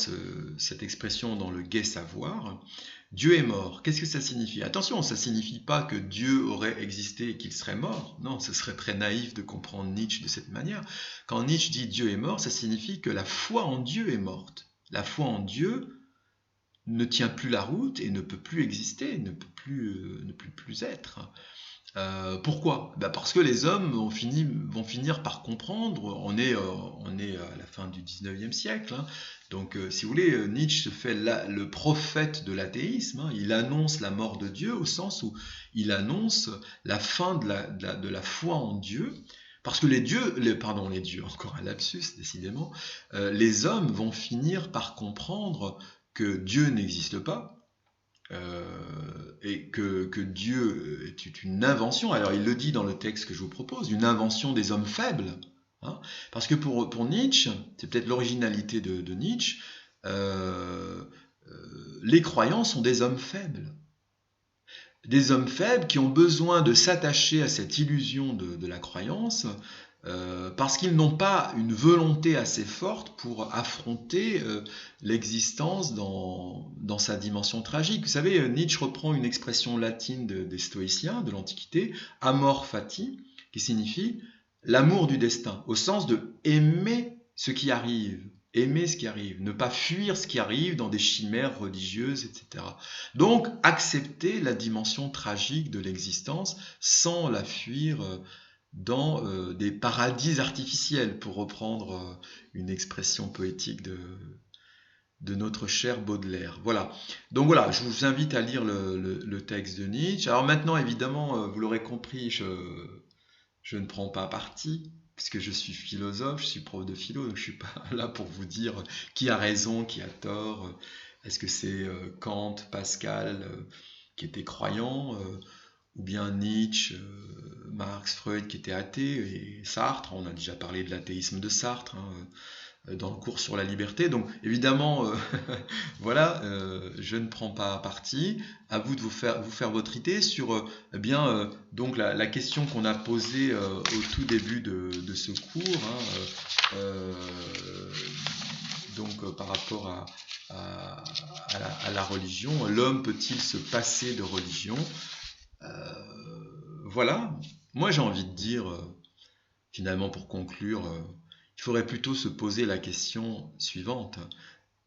cette expression dans le Gai Savoir. Dieu est mort. Qu'est-ce que ça signifie? Attention, ça ne signifie pas que Dieu aurait existé et qu'il serait mort. Non, ce serait très naïf de comprendre Nietzsche de cette manière. Quand Nietzsche dit Dieu est mort, ça signifie que la foi en Dieu est morte. La foi en Dieu ne tient plus la route et ne peut plus exister, ne peut plus être. Pourquoi? Parce que les hommes vont finir par comprendre. On est à la fin du 19e siècle, hein. Donc, si vous voulez, Nietzsche se fait le prophète de l'athéisme, hein. Il annonce la mort de Dieu au sens où il annonce la fin de la foi en Dieu. Parce que les dieux, encore un lapsus décidément, les hommes vont finir par comprendre que Dieu n'existe pas, et que Dieu est une invention. Alors il le dit dans le texte que je vous propose, une invention des hommes faibles. Hein, parce que pour Nietzsche, c'est peut-être l'originalité de Nietzsche, les croyants sont des hommes faibles. Des hommes faibles qui ont besoin de s'attacher à cette illusion de la croyance, parce qu'ils n'ont pas une volonté assez forte pour affronter l'existence dans sa dimension tragique. Vous savez, Nietzsche reprend une expression latine des stoïciens de l'Antiquité, amor fati, qui signifie l'amour du destin, au sens de aimer ce qui arrive, ne pas fuir ce qui arrive dans des chimères religieuses, etc. Donc, accepter la dimension tragique de l'existence sans la fuir dans des paradis artificiels, pour reprendre une expression poétique de notre cher Baudelaire. Voilà. Donc voilà, je vous invite à lire le texte de Nietzsche. Alors maintenant, évidemment, vous l'aurez compris, je ne prends pas parti, puisque je suis philosophe, je suis prof de philo, donc je ne suis pas là pour vous dire qui a raison, qui a tort. Est-ce que c'est Kant, Pascal, qui étaient croyants, ou bien Nietzsche, Marx, Freud qui étaient athées, et Sartre, on a déjà parlé de l'athéisme de Sartre, hein, dans le cours sur la liberté. Donc évidemment, voilà, je ne prends pas parti. À vous de vous faire votre idée sur donc la question qu'on a posée au tout début de ce cours, hein, donc par rapport à la religion. L'homme peut-il se passer de religion? Voilà, moi j'ai envie de dire, finalement pour conclure, il faudrait plutôt se poser la question suivante.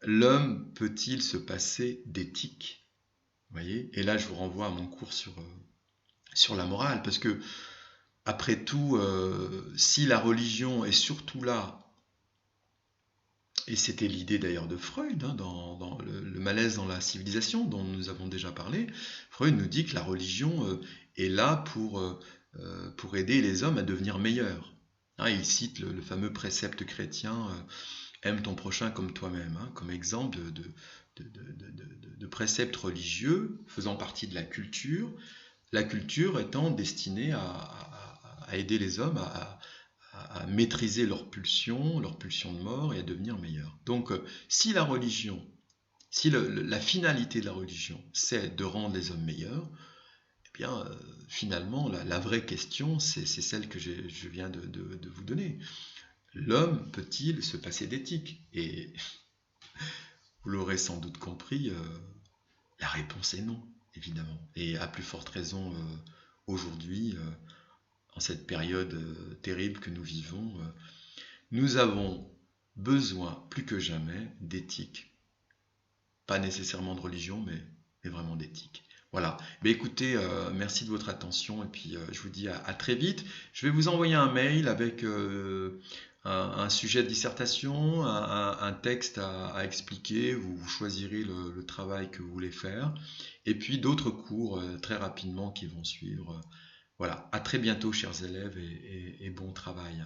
L'homme peut-il se passer d'éthique? Vous voyez? Et là je vous renvoie à mon cours sur la morale, parce que après tout, si la religion est surtout là, et c'était l'idée d'ailleurs de Freud, hein, dans le malaise dans la civilisation dont nous avons déjà parlé, Freud nous dit que la religion est là pour aider les hommes à devenir meilleurs. Hein, il cite le fameux précepte chrétien aime ton prochain comme toi-même, hein, comme exemple de précepte religieux faisant partie de la culture étant destinée à aider les hommes à maîtriser leurs pulsions de mort et à devenir meilleurs. Donc, si la religion, si la finalité de la religion, c'est de rendre les hommes meilleurs, eh bien, finalement, la vraie question, c'est celle que je viens de vous donner. L'homme peut-il se passer d'éthique? Et vous l'aurez sans doute compris, la réponse est non, évidemment. Et à plus forte raison aujourd'hui, en cette période terrible que nous vivons, nous avons besoin plus que jamais d'éthique. Pas nécessairement de religion, mais vraiment d'éthique. Voilà. Mais écoutez, merci de votre attention et puis je vous dis à très vite. Je vais vous envoyer un mail avec un sujet de dissertation, un texte à expliquer. Vous choisirez le travail que vous voulez faire. Et puis d'autres cours très rapidement qui vont suivre. Voilà, à très bientôt chers élèves et bon travail.